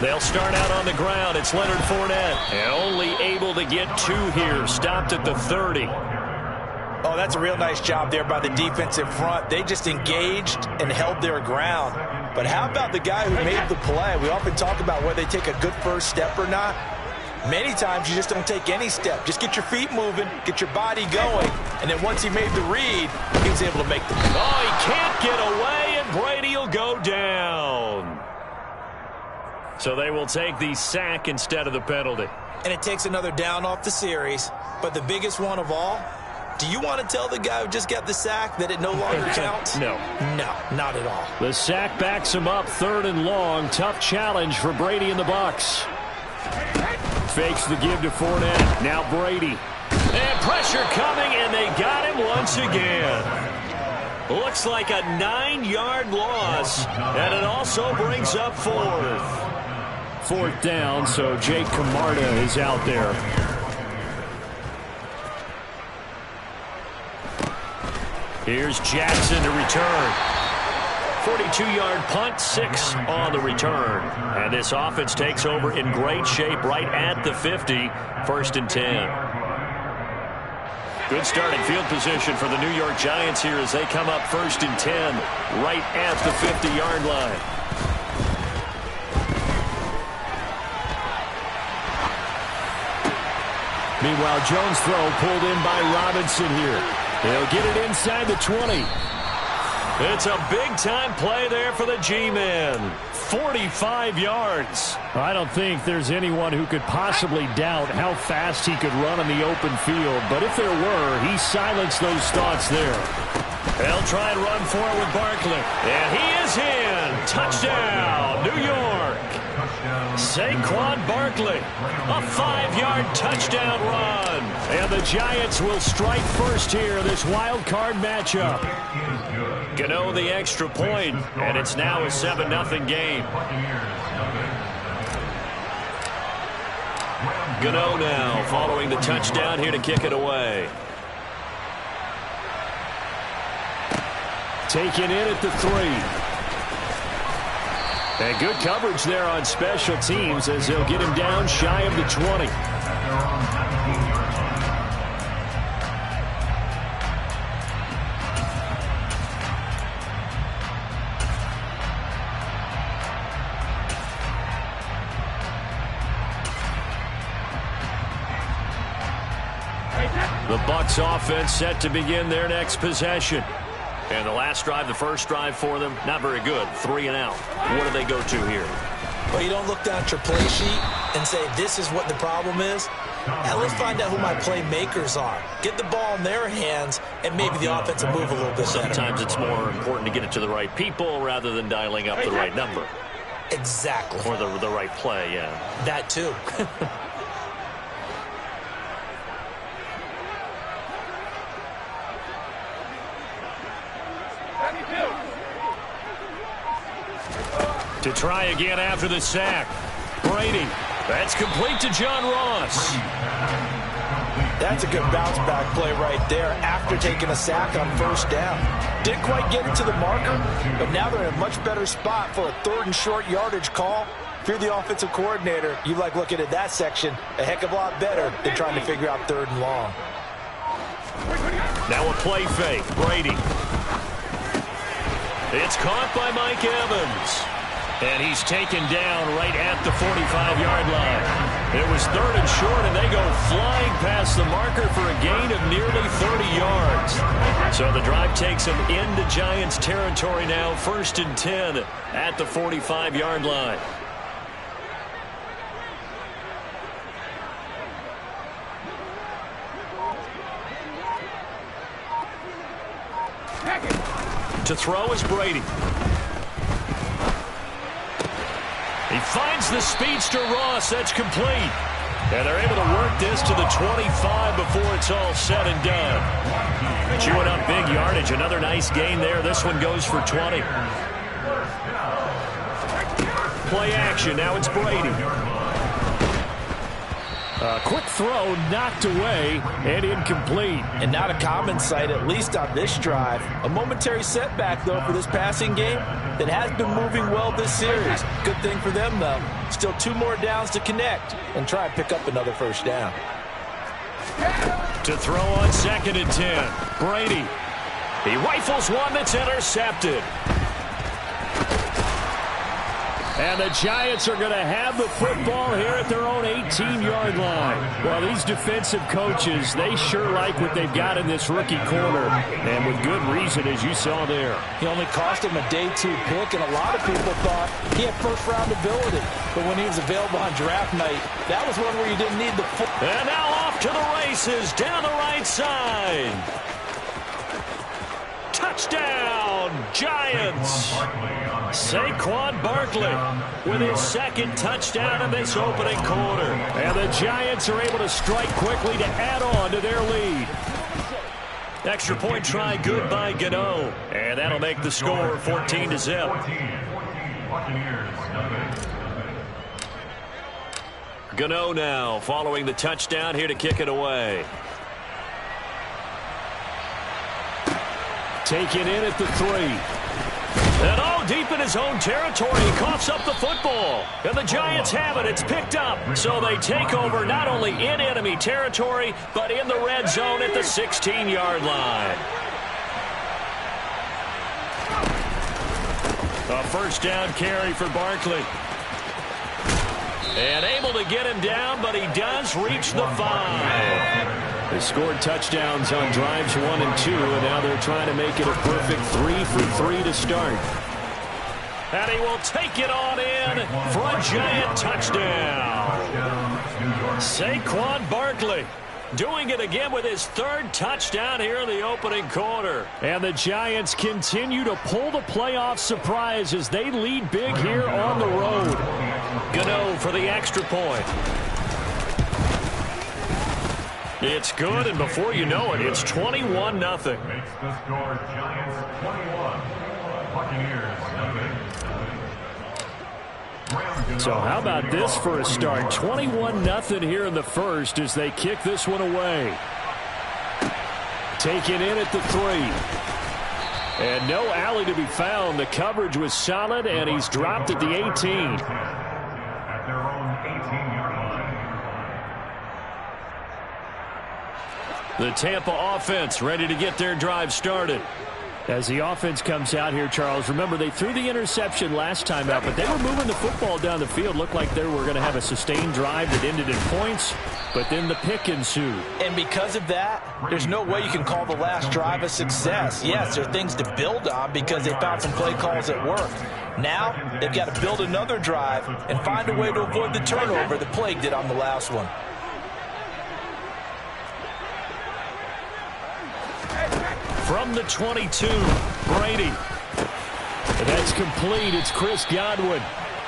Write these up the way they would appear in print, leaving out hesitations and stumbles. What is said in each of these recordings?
They'll start out on the ground. It's Leonard Fournette. And only able to get 2 here. Stopped at the 30. Oh, that's a real nice job there by the defensive front. They just engaged and held their ground. But how about the guy who made the play? We often talk about whether they take a good first step or not. Many times you just don't take any step. Just get your feet moving, get your body going, and then once he made the read, he was able to make the play. Oh, he can't get away, and Brady will go down. So they will take the sack instead of the penalty. And it takes another down off the series. But the biggest one of all, do you want to tell the guy who just got the sack that it no longer counts? No. No, not at all. The sack backs him up, 3rd and long. Tough challenge for Brady and the Bucs. Fakes the give to Fournette. Now Brady. And pressure coming, and they got him once again. Looks like a 9-yard loss, and it also brings up 4th. 4th down, so Jake Camarda is out there. Here's Jackson to return. 42-yard punt, 6 on the return. And this offense takes over in great shape right at the 50, 1st and 10. Good starting field position for the New York Giants here as they come up 1st and 10 right at the 50-yard line. Meanwhile, Jones' throw pulled in by Robinson here. They'll get it inside the 20. It's a big-time play there for the G-men. 45 yards. I don't think there's anyone who could possibly doubt how fast he could run on the open field. But if there were, he silenced those thoughts there. They'll try and run for it with Barkley. And he is in. Touchdown, New York. Saquon Barkley, a 5-yard touchdown run. And the Giants will strike first here, this wild card matchup. Gano the extra point, and it's now a 7-0 game. Gano now following the touchdown here to kick it away. Taken in at the 3. And good coverage there on special teams as they'll get him down shy of the 20. The Bucs offense set to begin their next possession. And the last drive, the first drive for them, not very good. 3 and out. What do they go to here? Well, you don't look down at your play sheet and say, this is what the problem is. Now let's find out who my playmakers are. Get the ball in their hands, and maybe the offense will move a little bit better. Sometimes it's more important to get it to the right people rather than dialing up the right number. Exactly. Or the right play, yeah. That too. To try again after the sack. Brady. That's complete to John Ross. That's a good bounce back play right there after taking a sack on 1st down. Didn't quite get it to the marker, but now they're in a much better spot for a 3rd and short yardage call. If you're the offensive coordinator, you like looking at that section a heck of a lot better than trying to figure out 3rd and long. Now a play fake. Brady. It's caught by Mike Evans. And he's taken down right at the 45-yard line. It was 3rd and short, and they go flying past the marker for a gain of nearly 30 yards. So the drive takes them into Giants territory now, 1st and 10 at the 45-yard line. To throw is Brady. He finds the speedster Ross. That's complete. And they're able to work this to the 25 before it's all said and done. Chewing up big yardage. Another nice gain there. This one goes for 20. Play action. Now it's Brady. A quick throw knocked away and incomplete. And not a common sight, at least on this drive. A momentary setback, though, for this passing game that has been moving well this series. Good thing for them, though. Still 2 more downs to connect and try and pick up another first down. To throw on 2nd and 10. Brady. He rifles one that's intercepted. And the Giants are going to have the football here at their own 18-yard line. Well, these defensive coaches, they sure like what they've got in this rookie corner. And with good reason, as you saw there. He only cost him a day 2 pick, and a lot of people thought he had first-round ability. But when he was available on draft night, that was one where you didn't need the football. And now off to the races down the right side. Touchdown, Giants. Saquon Barkley with his 2nd touchdown in this opening quarter. And the Giants are able to strike quickly to add on to their lead. Extra point try good by Gano. And that'll make the score 14-zip. Gano now following the touchdown here to kick it away. Taken in at the 3. And deep in his own territory, he coughs up the football. And the Giants have it. It's picked up. So they take over not only in enemy territory, but in the red zone at the 16-yard line. A first down carry for Barkley. And able to get him down, but he does reach the 5. They scored touchdowns on drives 1 and 2, and now they're trying to make it a perfect 3 for 3 to start. And he will take it on in for a Giant touchdown. Saquon Barkley doing it again with his 3rd touchdown here in the opening quarter. And the Giants continue to pull the playoff surprise as they lead big here on the road. Gano for the extra point. It's good, and before you know it, it's 21-0. Makes the score Giants 21, Buccaneers nothing. So how about this for a start? 21-0 here in the first as they kick this one away. Taken in at the 3. And no alley to be found. The coverage was solid, and he's dropped at the 18. At their own 18-yard line. The Tampa offense ready to get their drive started. As the offense comes out here, Charles, remember they threw the interception last time out, but they were moving the football down the field. Looked like they were going to have a sustained drive that ended in points, but then the pick ensued. And because of that, there's no way you can call the last drive a success. Yes, there are things to build on because they found some play calls that worked. Now, they've got to build another drive and find a way to avoid the turnover that Plague did on the last one. From the 22, Brady. That's complete. It's Chris Godwin.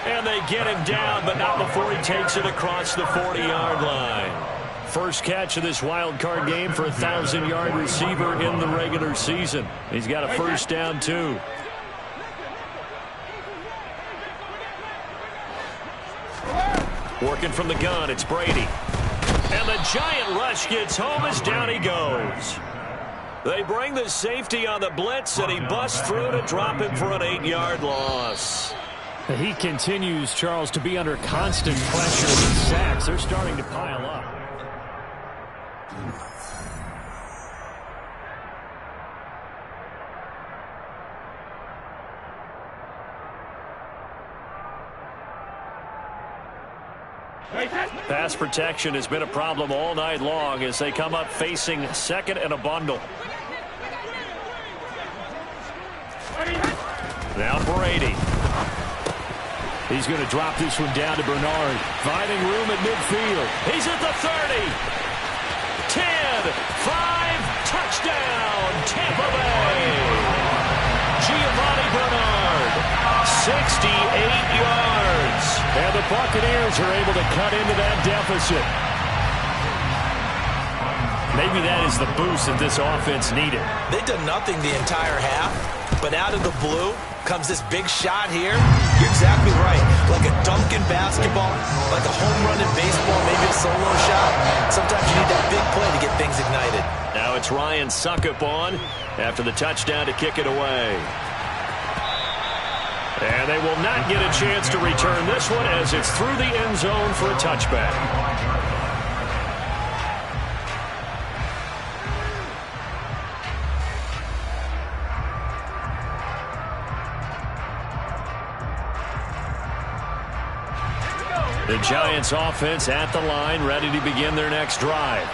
And they get him down, but not before he takes it across the 40-yard line. First catch of this wild card game for a 1,000-yard receiver in the regular season. He's got a first down, too. Working from the gun, it's Brady. And the giant rush gets home as down he goes. They bring the safety on the blitz, and he busts through to drop him for an 8-yard loss. He continues, Charles, to be under constant pressure with sacks. They're starting to pile up. Pass protection has been a problem all night long as they come up facing second and a bundle. Now Brady. He's going to drop this one down to Bernard. Finding room at midfield. He's at the 30. 10, 5, touchdown, Tampa Bay. Giovanni Bernard, 68 yards. And the Buccaneers are able to cut into that deficit. Maybe that is the boost that this offense needed. They've done nothing the entire half, but out of the blue comes this big shot here. You're exactly right. like a dunk in basketball, like a home run in baseball, maybe a solo shot. Sometimes you need that big play to get things ignited. Now it's Ryan Suckup on after the touchdown to kick it away. And they will not get a chance to return this one as it's through the end zone for a touchback. The Giants offense at the line, ready to begin their next drive.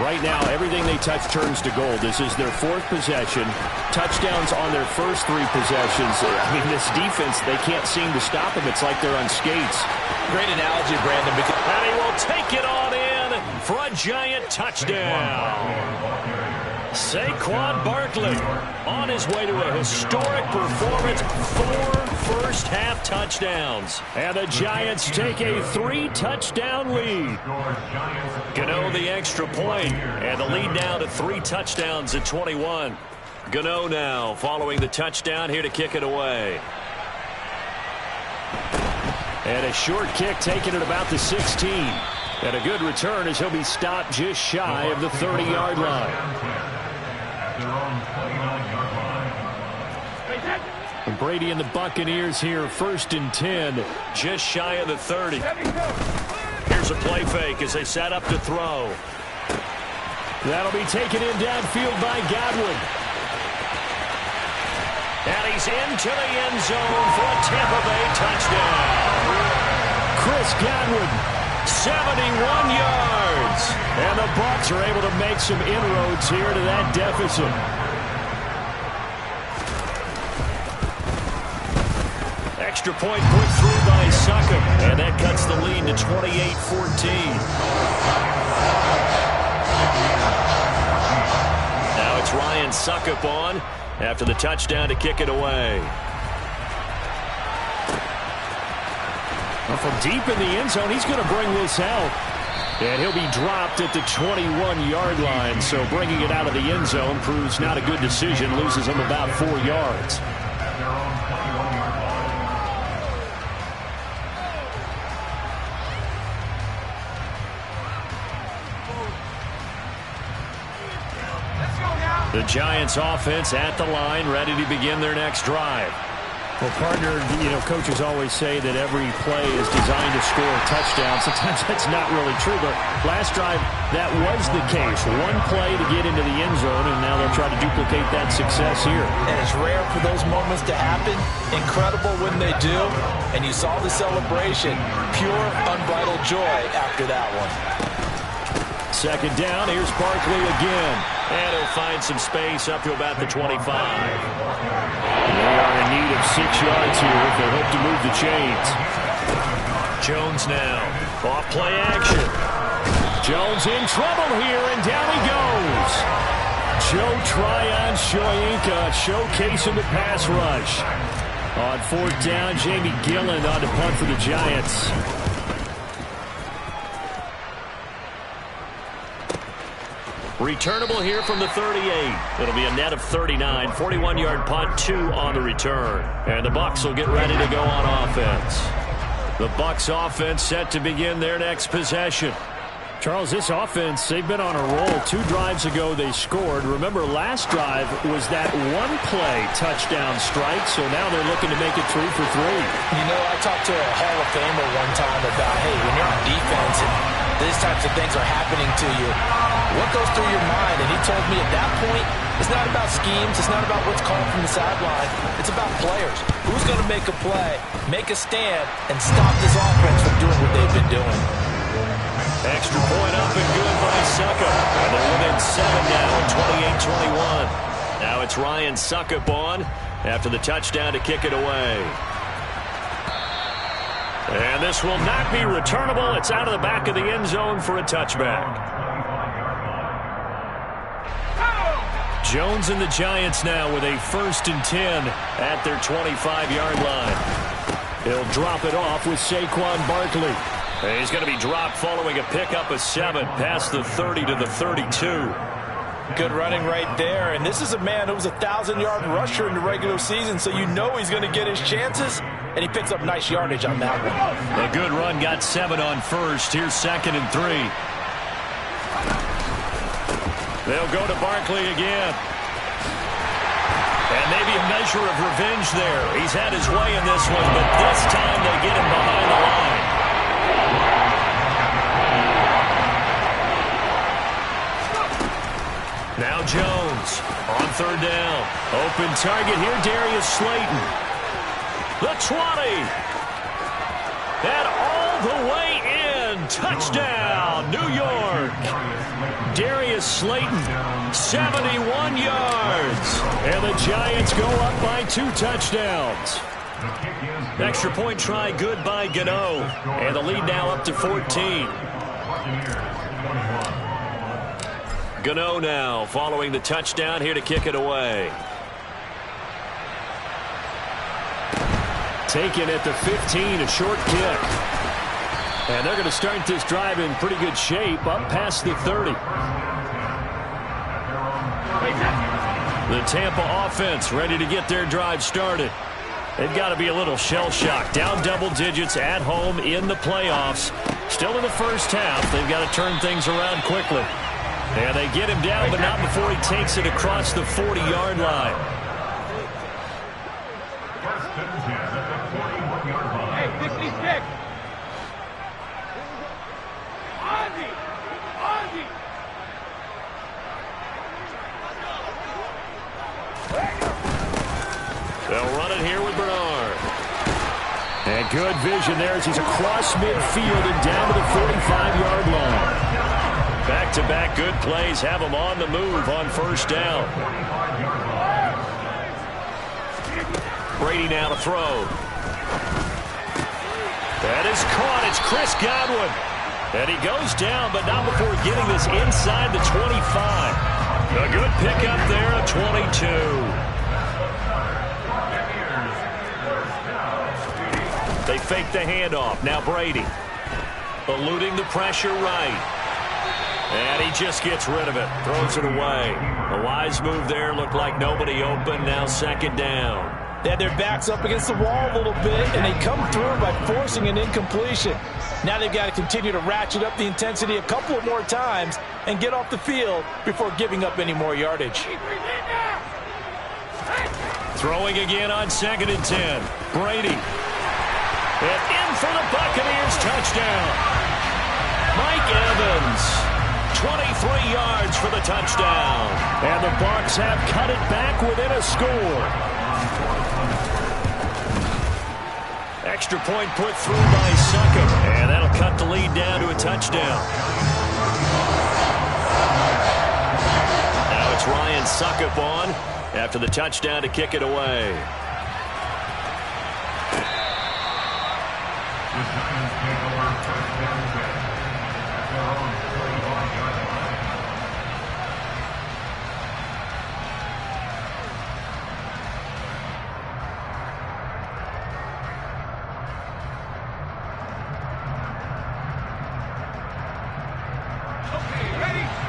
Right now, everything they touch turns to gold. This is their fourth possession. Touchdowns on their first three possessions. I mean, this defense, they can't seem to stop them. It's like they're on skates. Great analogy, Brandon. And he will take it on in for a Giant touchdown. Saquon Barkley on his way to a historic performance. 4 first-half touchdowns. And the Giants take a 3-touchdown lead. Gano the extra point, and the lead now to 3 touchdowns at 21. Gano now following the touchdown here to kick it away. And a short kick taken at about the 16. And a good return as he'll be stopped just shy of the 30-yard line. And Brady and the Buccaneers here, 1st and 10, just shy of the 30. Here's a play fake as they set up to throw. That'll be taken in downfield by Godwin. And he's into the end zone for a Tampa Bay touchdown. Chris Godwin, 71 yards. And the Bucs are able to make some inroads here to that deficit. Extra point put through by Suckup, and that cuts the lead to 28-14. Now it's Ryan Suckup on after the touchdown to kick it away. Well, from deep in the end zone, he's going to bring this out. And he'll be dropped at the 21-yard line, so bringing it out of the end zone proves not a good decision, loses him about 4 yards. The Giants offense at the line, ready to begin their next drive. Well, partner, coaches always say that every play is designed to score a touchdown. Sometimes that's not really true, but last drive, that was the case. One play to get into the end zone, and now they'll try to duplicate that success here. And it's rare for those moments to happen. Incredible when they do. And you saw the celebration. Pure, unbridled joy after that one. 2nd down, here's Barkley again. And he'll find some space up to about the 25. They are in need of 6 yards here if they hope to move the chains. Jones now. Off play action. Jones in trouble here, and down he goes. Joe Tryon-Shoyinka showcasing the pass rush. On 4th down, Jamie Gillen on the punt for the Giants. Returnable here from the 38. It'll be a net of 39. 41-yard punt, 2 on the return. And the Bucs will get ready to go on offense. The Bucs offense set to begin their next possession. Charles, this offense, they've been on a roll. 2 drives ago they scored. Remember, last drive was that one-play touchdown strike, so now they're looking to make it 3 for 3. I talked to a Hall of Famer one time about, hey, when you're on defense and these types of things are happening to you, what goes through your mind? And he told me at that point, it's not about schemes. It's not about what's called from the sideline. It's about players. Who's going to make a play, make a stand, and stop this offense from doing what they've been doing. Extra point up and good by Suckup. And they're within 7 now at 28-21. Now it's Ryan Suckup on after the touchdown to kick it away. And this will not be returnable. It's out of the back of the end zone for a touchback. Jones and the Giants now with a 1st and 10 at their 25-yard line. He'll drop it off with Saquon Barkley. He's going to be dropped following a pickup of 7 past the 30 to the 32. Good running right there. And this is a man who was a 1,000-yard rusher in the regular season, so you know he's going to get his chances. and he picks up nice yardage on that one. A good run, got 7 on first. Here's 2nd and 3. They'll go to Barkley again. And maybe a measure of revenge there. He's had his way in this one, but this time they get him behind the line. Now Jones on 3rd down. Open target here, Darius Slayton. The 20. And all the way in. Touchdown, New York. Darius Slayton, 71 yards. And the Giants go up by 2 touchdowns. Extra point try good by Gano. And the lead now up to 14. Gano now following the touchdown here to kick it away. Taken at the 15, a short kick. And they're going to start this drive in pretty good shape, up past the 30. The Tampa offense ready to get their drive started. They've got to be a little shell-shocked. Down double digits at home in the playoffs. Still in the first half. They've got to turn things around quickly. And they get him down, but not before he takes it across the 40-yard line. First and 10 at the 41-yard line. Hey, 66. Ozzy. They'll run it here with Bernard. And good vision there as he's across midfield and down to the 45-yard line. Back-to-back good plays have him on the move on 1st down. Brady now to throw. That is caught. It's Chris Godwin. And he goes down, but not before getting this inside the 25. A good pickup there, a 22. They fake the handoff. Now Brady. Eluding the pressure right. And he just gets rid of it. Throws it away. A wise move there. Looked like nobody open. Now 2nd down. They had their backs up against the wall a little bit, and they come through by forcing an incompletion. Now they've got to continue to ratchet up the intensity a couple of more times and get off the field before giving up any more yardage. Throwing again on 2nd and 10. Brady. And in for the Buccaneers touchdown. Mike Evans. 23 yards for the touchdown. And the Bucs have cut it back within a score. Extra point put through by Succop. And that'll cut the lead down to a touchdown. Now it's Ryan Succop on after the touchdown to kick it away. The Giants take over 1st and 10 at their own 31-yard line.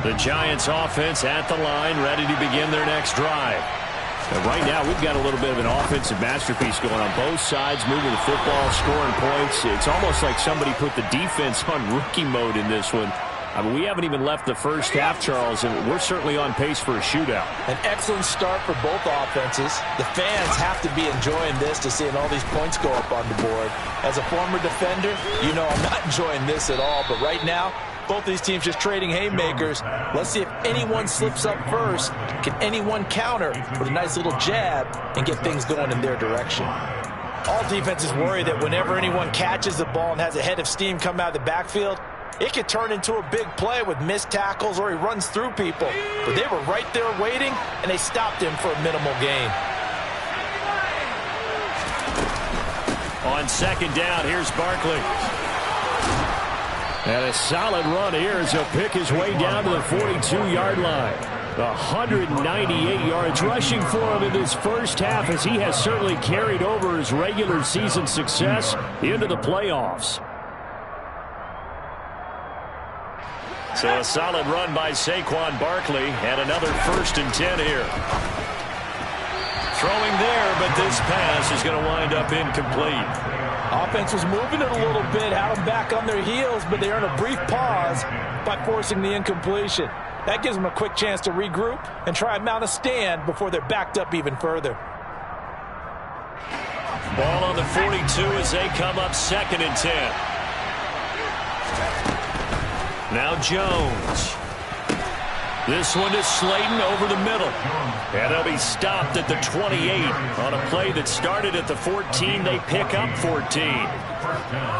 The Giants offense at the line, ready to begin their next drive. And right now, we've got a little bit of an offensive masterpiece going on both sides, moving the football, scoring points. It's almost like somebody put the defense on rookie mode in this one. I mean, we haven't even left the first half, Charles, and we're certainly on pace for a shootout. An excellent start for both offenses. The fans have to be enjoying this to seeing all these points go up on the board. As a former defender, you know I'm not enjoying this at all, but right now, both these teams just trading haymakers. Let's see if anyone slips up first. Can anyone counter with a nice little jab and get things going in their direction? All defenses worry that whenever anyone catches the ball and has a head of steam come out of the backfield, it could turn into a big play with missed tackles or he runs through people. But they were right there waiting, and they stopped him for a minimal gain. On 2nd down, here's Barkley. And a solid run here as he'll pick his way down to the 42-yard line. 198 yards rushing for him in this first half as he has certainly carried over his regular season success into the playoffs. So a solid run by Saquon Barkley and another 1st and 10 here. throwing there, but this pass is going to wind up incomplete. Offense was moving it a little bit, had them back on their heels, but they earned a brief pause by forcing the incompletion. That gives them a quick chance to regroup and try and mount a stand before they're backed up even further. Ball on the 42 as they come up 2nd and 10. Now Jones. This one is Slayton over the middle. And they'll be stopped at the 28 on a play that started at the 14. They pick up 14.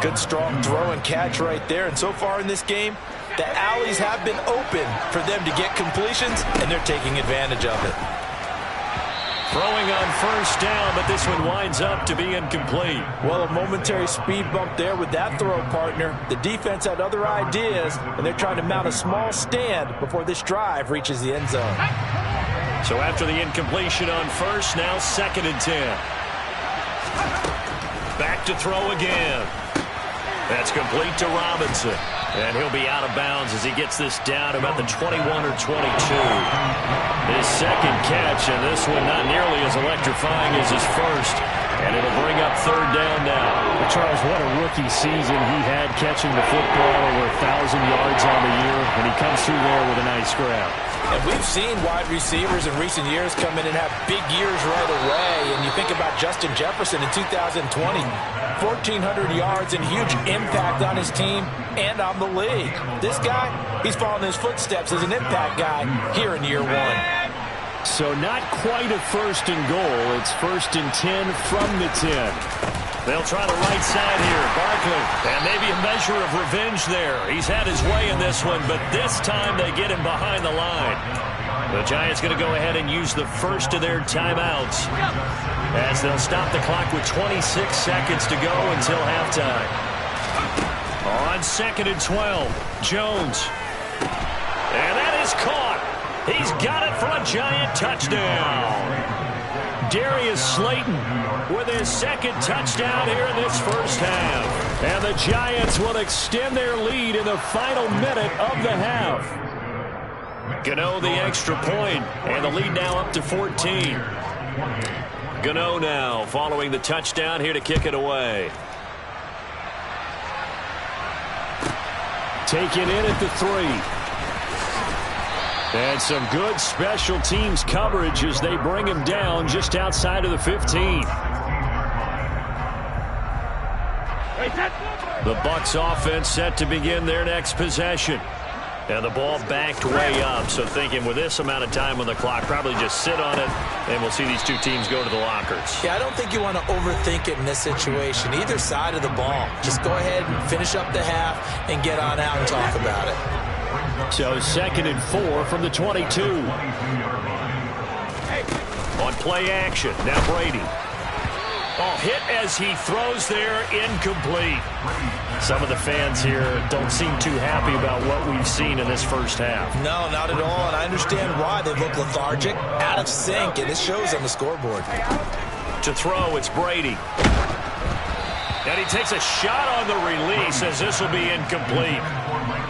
Good strong throw and catch right there. And so far in this game, the alleys have been open for them to get completions, and they're taking advantage of it. Throwing on 1st down, but this one winds up to be incomplete. Well, a momentary speed bump there with that throw, partner. The defense had other ideas, and they're trying to mount a small stand before this drive reaches the end zone. So after the incompletion on 1st, now 2nd and 10. Back to throw again. That's complete to Robinson. And he'll be out of bounds as he gets this down about the 21 or 22. His 2nd catch, and this one not nearly as electrifying as his 1st. And it'll bring up 3rd down now. Well, Charles, what a rookie season he had, catching the football over 1,000 yards on the year, and he comes through there with a nice grab. And we've seen wide receivers in recent years come in and have big years right away. And you think about Justin Jefferson in 2020, 1,400 yards and huge impact on his team and on the league. This guy, he's following his footsteps as an impact guy here in year 1. So not quite a 1st and goal. It's 1st and 10 from the 10. They'll try the right side here. Barkley. And maybe a measure of revenge there. He's had his way in this one, but this time they get him behind the line. The Giants going to go ahead and use the first of their timeouts as they'll stop the clock with 26 seconds to go until halftime. On 2nd and 12, Jones. And that is caught. He's got it for a Giant touchdown. Darius Slayton with his 2nd touchdown here in this 1st half. And the Giants will extend their lead in the final minute of the half. Gano the extra point, and the lead now up to 14. Gano now following the touchdown here to kick it away. Taken in at the 3. And some good special teams coverage as they bring him down just outside of the 15. The Bucs offense set to begin their next possession. And the ball backed way up, so thinking with this amount of time on the clock, probably just sit on it, and we'll see these two teams go to the lockers. Yeah, I don't think you want to overthink it in this situation. Either side of the ball. Just go ahead and finish up the half and get on out and talk about it. So 2nd and 4 from the 22. On play action, now Brady. Oh, hit as he throws there, incomplete. Some of the fans here don't seem too happy about what we've seen in this 1st half. No, not at all, and I understand why. They look lethargic, out of sync, and it shows on the scoreboard. To throw, it's Brady. And he takes a shot on the release as this will be incomplete.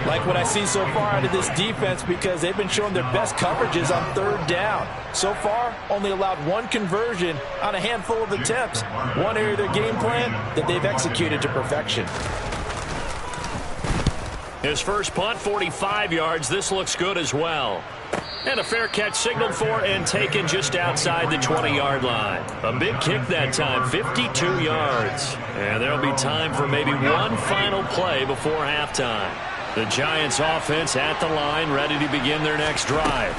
Like what I see so far out of this defense, because they've been showing their best coverages on 3rd down. So far, only allowed 1 conversion on a handful of attempts. One area of their game plan that they've executed to perfection. His first punt, 45 yards. This looks good as well. And a fair catch signaled for and taken just outside the 20-yard line. A big kick that time, 52 yards. And there'll be time for maybe one final play before halftime. The Giants offense at the line, ready to begin their next drive.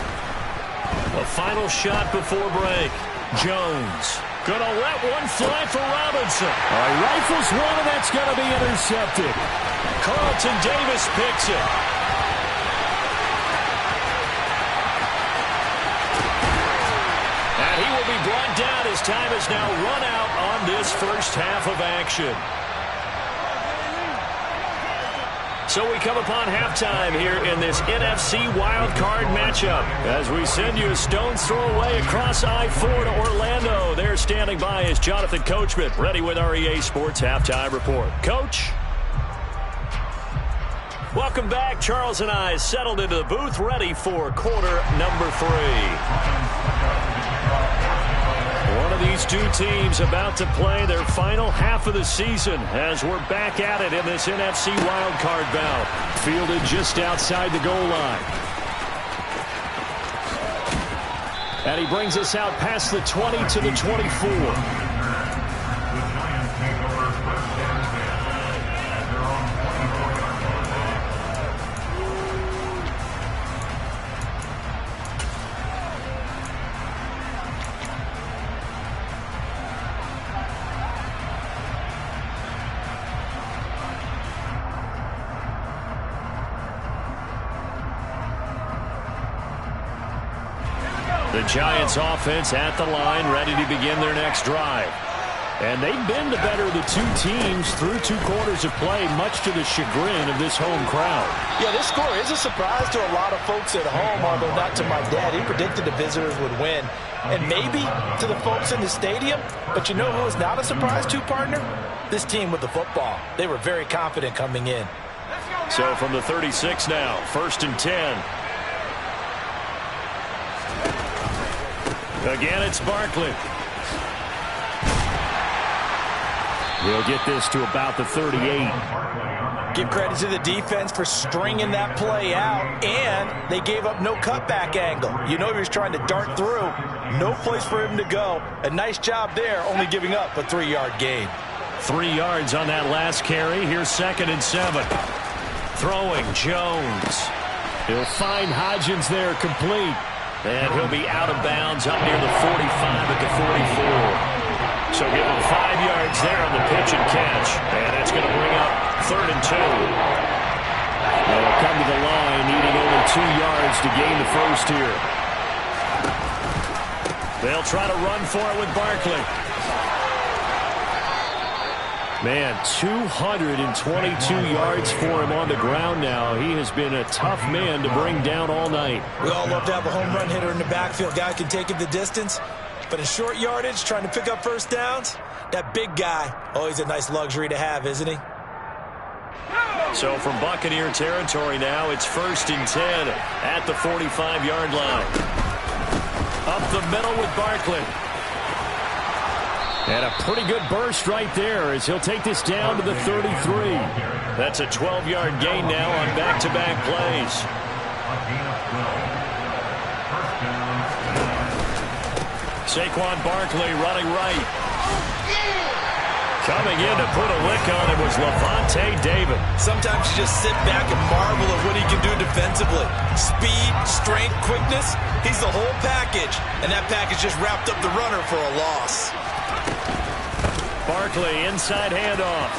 A final shot before break. Jones gonna let one fly for Robinson. Rifles one, and that's gonna be intercepted. Carlton Davis picks it. And he will be brought down as time is now run out on this 1st half of action. So we come upon halftime here in this NFC wildcard matchup as we send you a stone's throw away across I-4 to Orlando. There standing by is Jonathan Coachman, ready with our EA Sports Halftime Report. Coach? Welcome back. Charles and I settled into the booth, ready for quarter number 3. One two teams about to play their final half of the season as we're back at it in this NFC wildcard bout. Fielded just outside the goal line. And he brings us out past the 20 to the 24. The Giants offense at the line, ready to begin their next drive. And they've been the better of the two teams through 2 quarters of play, much to the chagrin of this home crowd. Yeah, this score is a surprise to a lot of folks at home, although not to my dad. He predicted the visitors would win. And maybe to the folks in the stadium. But you know who is not a surprise to, partner? This team with the football. They were very confident coming in. So from the 36 now, 1st and 10. Again, it's Barkley. He'll get this to about the 38. Give credit to the defense for stringing that play out, and they gave up no cutback angle. You know he was trying to dart through. No place for him to go. A nice job there, only giving up a 3-yard gain. 3 yards on that last carry. Here's 2nd and 7. Throwing Jones. He'll find Hodgins there, complete. And he'll be out of bounds up near the 45 at the 44. So give him 5 yards there on the pitch and catch. And it's going to bring up 3rd and 2. They'll come to the line, needing only 2 yards to gain the first here. They'll try to run for it with Barkley. Man, 222 yards for him on the ground now. He has been a tough man to bring down all night. We all love to have a home run hitter in the backfield. Guy can take him the distance. But in short yardage, trying to pick up first downs, that big guy, always a nice luxury to have, isn't he? So from Buccaneer territory now, it's 1st and 10 at the 45-yard line. Up the middle with Barkley. And a pretty good burst right there as he'll take this down to the 33. That's a 12-yard gain now on back-to-back plays. Saquon Barkley running right. Coming in to put a lick on it was Levante David. Sometimes you just sit back and marvel at what he can do defensively. Speed, strength, quickness, he's the whole package. And that package just wrapped up the runner for a loss. Barkley, inside handoff.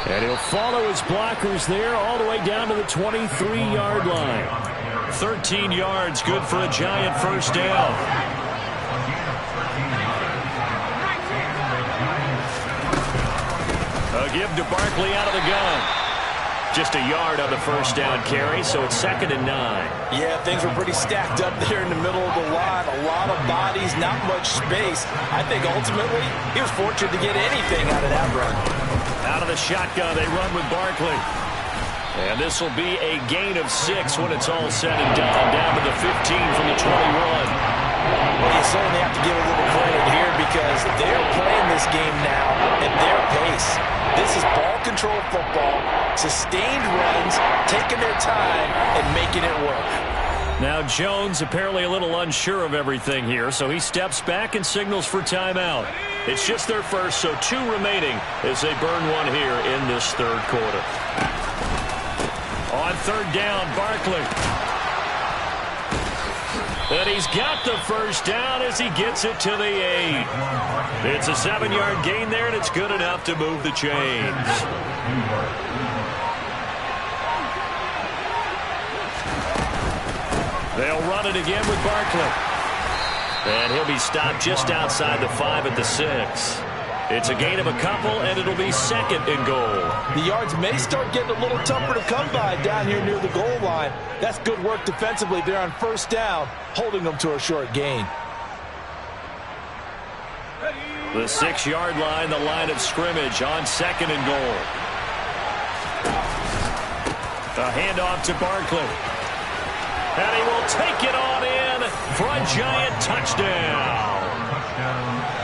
And he'll follow his blockers there all the way down to the 23-yard line. 13 yards, good for a Giant first down. A give to Barkley out of the gun. Just a yard on the first down carry, so it's 2nd and 9. Yeah, things were pretty stacked up there in the middle of the line. A lot of bodies, not much space. I think ultimately he was fortunate to get anything out of that run. Out of the shotgun, they run with Barkley. And this will be a gain of 6 when it's all said and done, down to the 15 from the 21. Well, you certainly have to give a little credit here because they're playing this game now at their pace. This is ball control football, sustained runs, taking their time and making it work. Now Jones apparently a little unsure of everything here, so he steps back and signals for timeout. It's just their first, so 2 remaining as they burn one here in this 3rd quarter. On 3rd down, Barkley. And he's got the first down as he gets it to the 8. It's a 7-yard gain there, and it's good enough to move the chains. They'll run it again with Barkley. And he'll be stopped just outside the 5 at the 6. It's a gain of a couple, and it'll be 2nd and goal. The yards may start getting a little tougher to come by down here near the goal line. That's good work defensively there on first down, holding them to a short gain. The 6-yard line, the line of scrimmage on 2nd and goal. A handoff to Barkley. And he will take it on in for a Giant touchdown.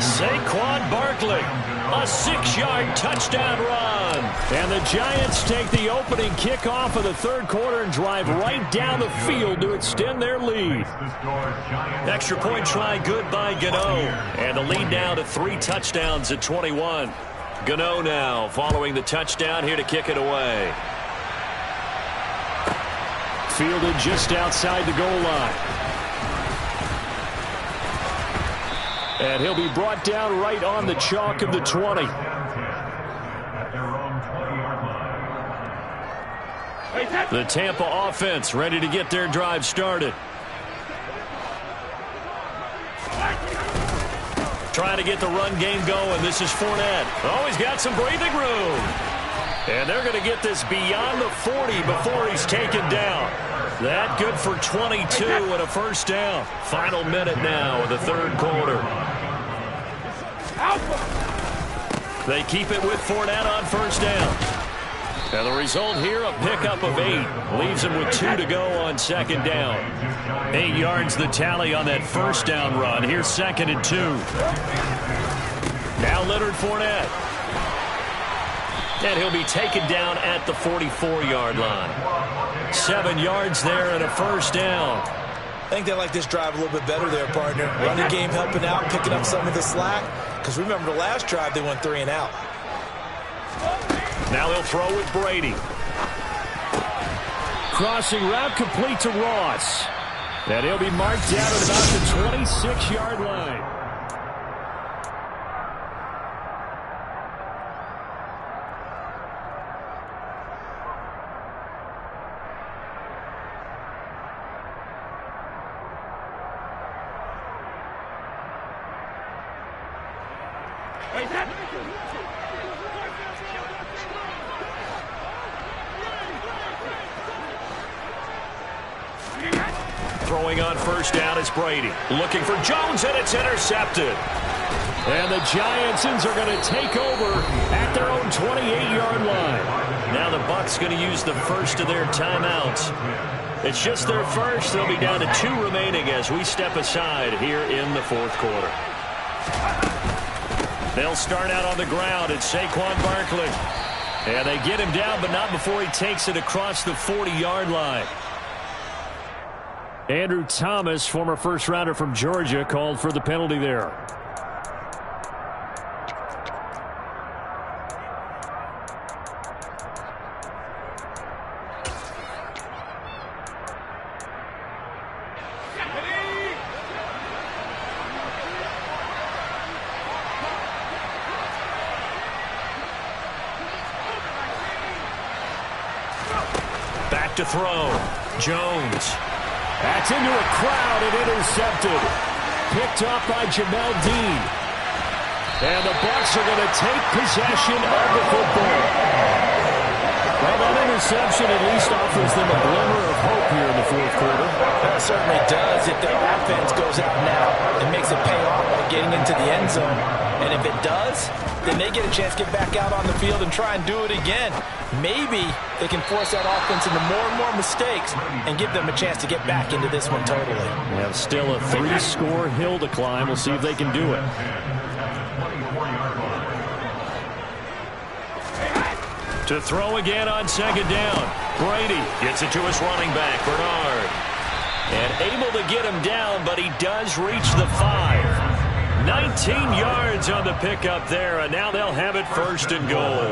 Saquon Barkley, a 6-yard touchdown run. And the Giants take the opening kickoff of the third quarter and drive right down the field to extend their lead. Extra point try good by Gano. And the lead now to 3 touchdowns at 21. Gano now following the touchdown here to kick it away. Fielded just outside the goal line. And he'll be brought down right on the chalk of the 20. The Tampa offense ready to get their drive started. Trying to get the run game going. This is Fournette. Oh, he's got some breathing room. And they're going to get this beyond the 40 before he's taken down. That good for 22 and a first down. Final minute now of the third quarter. They keep it with Fournette on first down. And the result here, a pickup of 8. Leaves him with 2 to go on second down. 8 yards the tally on that first down run. Here's 2nd and 2. Now Leonard Fournette. And he'll be taken down at the 44-yard line. 7 yards there and a first down. I think they like this drive a little bit better there, partner. Running game helping out, picking up some of the slack. Because remember the last drive, they went 3 and out. Now he'll throw with Brady. Crossing route complete to Ross. And he'll be marked down at about the 26-yard line. Throwing on first down is Brady. Looking for Jones, and it's intercepted. And the Giantsons are going to take over at their own 28-yard line. Now the Bucs going to use the first of their timeouts. It's just their first. They'll be down to 2 remaining as we step aside here in the fourth quarter. They'll start out on the ground. It's Saquon Barkley. And they get him down, but not before he takes it across the 40-yard line. Andrew Thomas, former first-rounder from Georgia, called for the penalty there. Back to throw. Jones. That's into a crowd and intercepted. Picked off by Jamel Dean. And the Bucs are going to take possession of the football. Well, that interception at least offers them a glimmer of hope here in the fourth quarter. That certainly does. If their offense goes out now, it makes it pay off by getting into the end zone. And if it does, then they get a chance to get back out on the field and try and do it again. Maybe they can force that offense into more and more mistakes and give them a chance to get back into this one totally. We have still a 3-score hill to climb. We'll see if they can do it. To throw again on second down. Brady gets it to his running back, Bernard. And able to get him down, but he does reach the 5. 19 yards on the pickup there, and now they'll have it first and goal.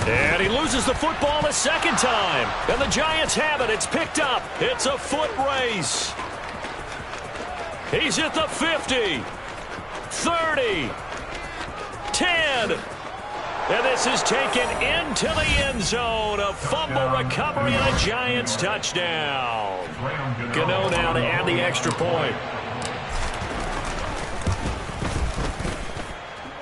And he loses the football a second time. And the Giants have it. It's picked up. It's a foot race. He's at the 50, 30, 10. And this is taken into the end zone. A fumble recovery and a Giants touchdown. Gano now to add the extra point.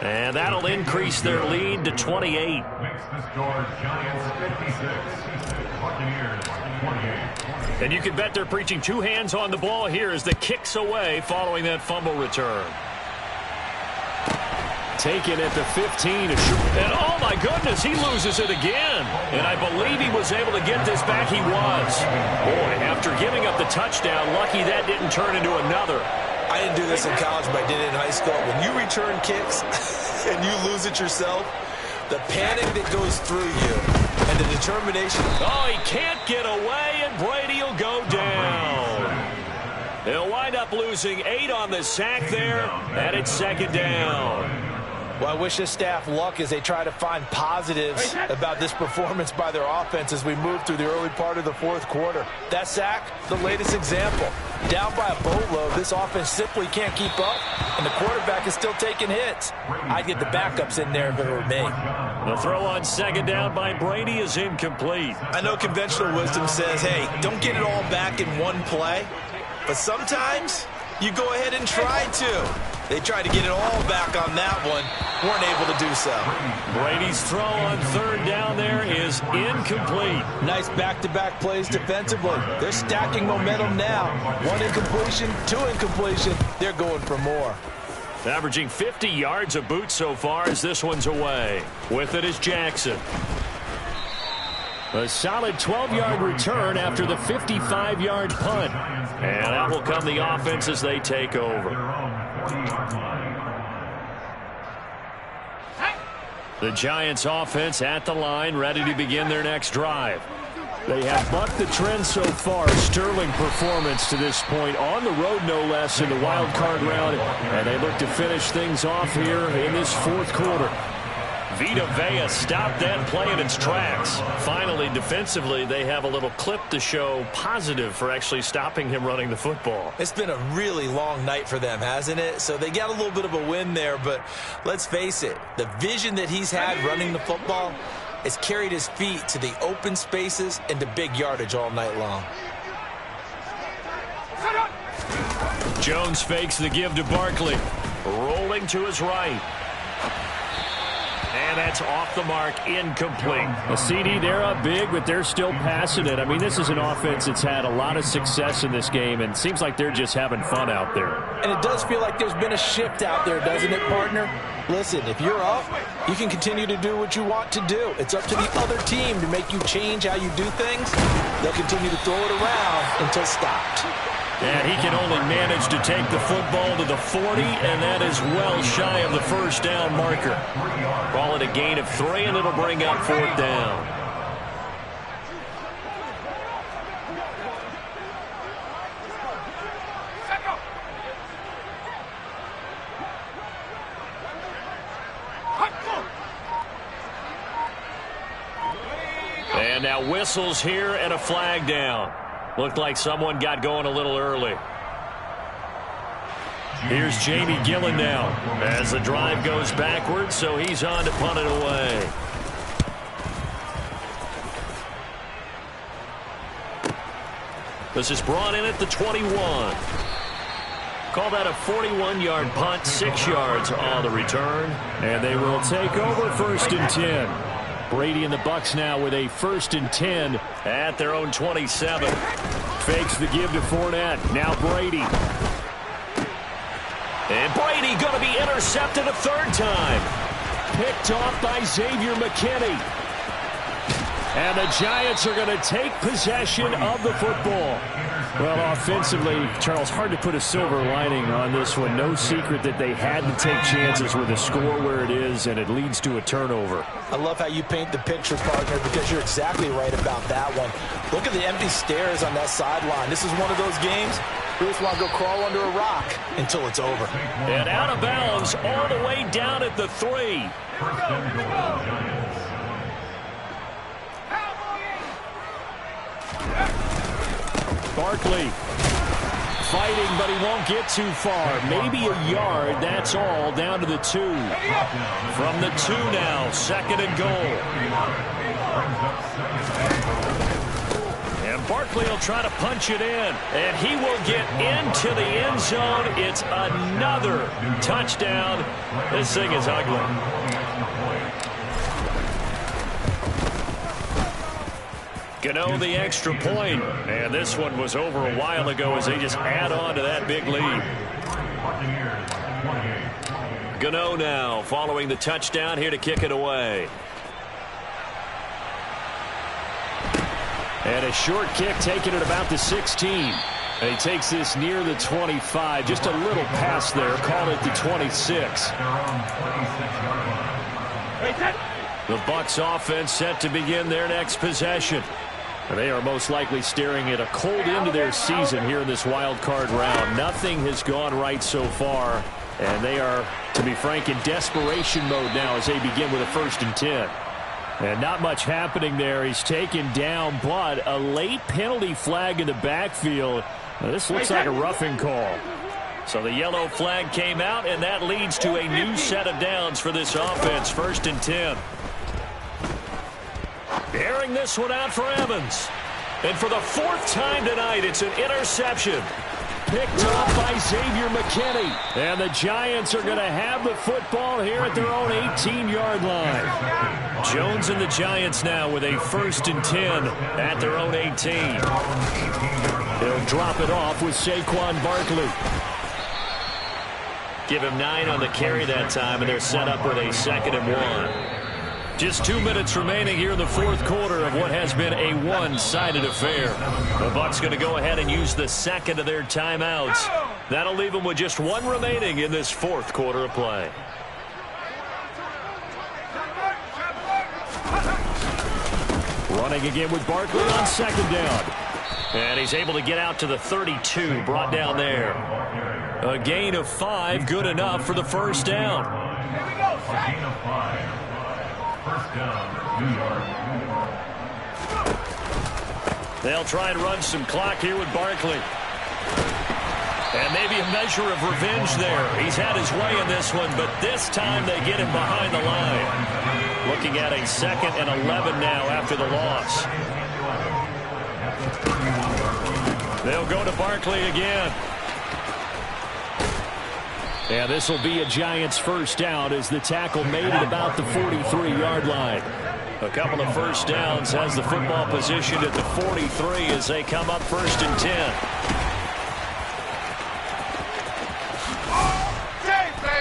And that'll increase their lead to 28. Makes the score Giants 56, Buccaneers 28. And you can bet they're preaching 2 hands on the ball here as the kicks away following that fumble return. taken at the 15. And oh my goodness, he loses it again. And I believe he was able to get this back. He was. Boy, after giving up the touchdown, lucky that didn't turn into another. I didn't do this in college, but I did it in high school. When you return kicks and you lose it yourself, the panic that goes through you and the determination. Oh, he can't get away, and Brady will go down. He'll wind up losing 8 on the sack there, and it's second down. Well, I wish this staff luck as they try to find positives about this performance by their offense as we move through the early part of the fourth quarter. That sack, the latest example. Down by a boatload, this offense simply can't keep up, and the quarterback is still taking hits. I'd get the backups in there if it were me. The throw on second down by Brady is incomplete. I know conventional wisdom says, hey, don't get it all back in one play, but sometimes you go ahead and try to. They tried to get it all back on that one. Weren't able to do so. Brady's throw on third down there is incomplete. Nice back-to-back plays defensively. They're stacking momentum now. 1 incompletion, 2 incompletion. They're going for more. Averaging 50 yards a boot so far as this one's away. With it is Jackson. A solid 12-yard return after the 55-yard punt. And that will come the offense as they take over. The Giants offense at the line, ready to begin their next drive. They have bucked the trend so far. Sterling performance to this point on the road, no less, in the wild card round. And they look to finish things off here in this fourth quarter. Vita Vea stopped that play in its tracks. Finally, defensively, they have a little clip to show positive for actually stopping him running the football. It's been a really long night for them, hasn't it? So they got a little bit of a win there, but let's face it, the vision that he's had running the football has carried his feet to the open spaces and to big yardage all night long. Jones fakes the give to Barkley. Rolling to his right. And that's off the mark, incomplete. A CD, they're up big, but they're still passing it. I mean, this is an offense that's had a lot of success in this game, and it seems like they're just having fun out there. And it does feel like there's been a shift out there, doesn't it, partner? Listen, if you're up, you can continue to do what you want to do. It's up to the other team to make you change how you do things. They'll continue to throw it around until stopped. And he can only manage to take the football to the 40, and that is well shy of the first down marker. Call it a gain of 3, and it'll bring up fourth down. And now whistles here and a flag down. Looked like someone got going a little early. Here's Jamie Gillen now as the drive goes backwards, so he's on to punt it away. This is brought in at the 21. Call that a 41-yard punt, 6 yards on the return. And they will take over 1st and 10. Brady and the Bucs now with a 1st and 10 at their own 27. Fakes the give to Fournette. Now Brady. And Brady going to be intercepted a 3rd time. Picked off by Xavier McKinney. And the Giants are going to take possession of the football. Well, offensively, Charles, hard to put a silver lining on this one. No secret that they had to take chances with a score where it is, and it leads to a turnover. I love how you paint the picture, partner, because you're exactly right about that one. Look at the empty stairs on that sideline. This is one of those games you just want to go crawl under a rock until it's over. And out of bounds all the way down at the 3. Barkley fighting, but he won't get too far. Maybe a yard, that's all, down to the 2. From the 2 now, 2nd and goal. And Barkley will try to punch it in, and he will get into the end zone. It's another touchdown. This thing is ugly. Gano the extra point, and this one was over a while ago as they just add on to that big lead. Gano now following the touchdown here to kick it away. And a short kick taken at about the 16. And he takes this near the 25. Just a little pass there. Call it the 26. The Bucs offense set to begin their next possession. And they are most likely staring at a cold end to their season here in this wild card round. Nothing has gone right so far. And they are, to be frank, in desperation mode now as they begin with a 1st and 10. And not much happening there. He's taken down, but a late penalty flag in the backfield. Now, this looks like a roughing call. So the yellow flag came out, and that leads to a new set of downs for this offense. 1st and 10. Airing this one out for Evans. And for the 4th time tonight, it's an interception. Picked off by Xavier McKinney. And the Giants are going to have the football here at their own 18-yard line. Jones and the Giants now with a 1st and 10 at their own 18. They'll drop it off with Saquon Barkley. Give him 9 on the carry that time, and they're set up with a 2nd and 1. Just 2 minutes remaining here in the 4th quarter of what has been a one-sided affair. The Bucs going to go ahead and use the 2nd of their timeouts. That'll leave them with just 1 remaining in this 4th quarter of play. Running again with Barkley on 2nd down. And he's able to get out to the 32, brought down there. A gain of 5, good enough for the 1st down. Here we go. A gain of 5. 1st down, 2 yards. They'll try and run some clock here with Barkley. And maybe a measure of revenge there. He's had his way in this one, but this time they get him behind the line. Looking at a 2nd and 11 now after the loss. They'll go to Barkley again. And this will be a Giants 1st down as the tackle made at about the 43-yard line. A couple of 1st downs has the football position at the 43 as they come up 1st and 10.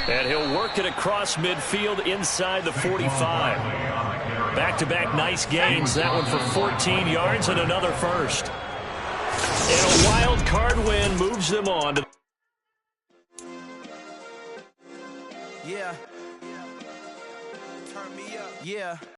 And he'll work it across midfield inside the 45. Back-to-back nice gains. That one for 14 yards and another 1st. And a wild card win moves them on to... Yeah. Turn me up. Yeah.